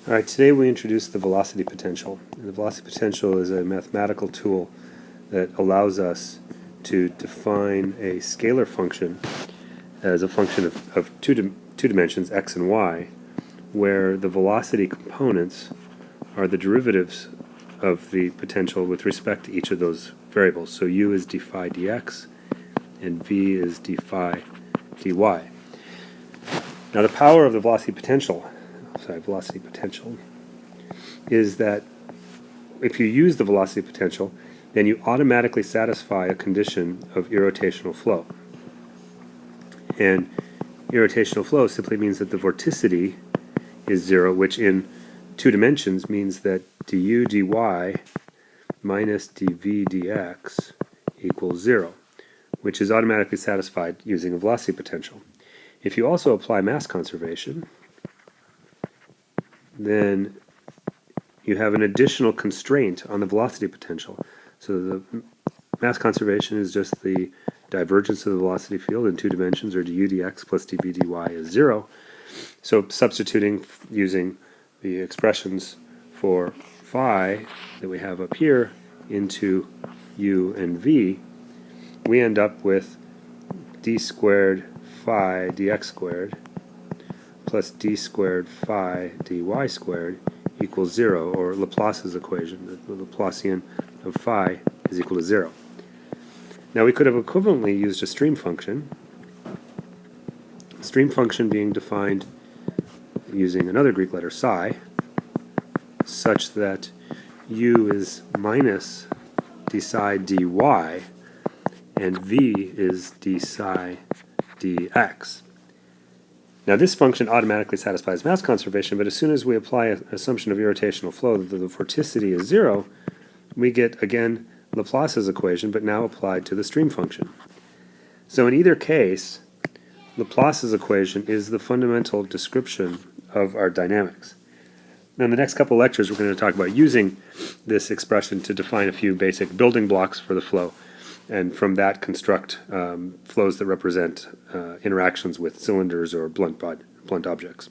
All right, today we introduce the velocity potential. And the velocity potential is a mathematical tool that allows us to define a scalar function as a function of two dimensions, x and y, where the velocity components are the derivatives of the potential with respect to each of those variables. So u is d phi dx and v is d phi dy. Now the power of the velocity potential is that if you use the velocity potential, then you automatically satisfy a condition of irrotational flow. And irrotational flow simply means that the vorticity is zero, which in two dimensions means that du dy minus dv dx equals zero, which is automatically satisfied using a velocity potential. If you also apply mass conservation, then you have an additional constraint on the velocity potential. So the mass conservation is just the divergence of the velocity field in two dimensions, or du dx plus dv dy is zero. So substituting using the expressions for phi that we have up here into u and v, we end up with d squared phi dx squared plus d squared phi dy squared equals 0, or Laplace's equation. The Laplacian of phi is equal to 0. Now we could have equivalently used a stream function. Stream function being defined using another Greek letter psi, such that u is minus d psi dy and v is d psi dx. Now this function automatically satisfies mass conservation, but as soon as we apply an assumption of irrotational flow that the vorticity is 0, we get again Laplace's equation, but now applied to the stream function. So in either case, Laplace's equation is the fundamental description of our dynamics. Now in the next couple lectures we're going to talk about using this expression to define a few basic building blocks for the flow, and from that construct flows that represent interactions with cylinders or blunt objects.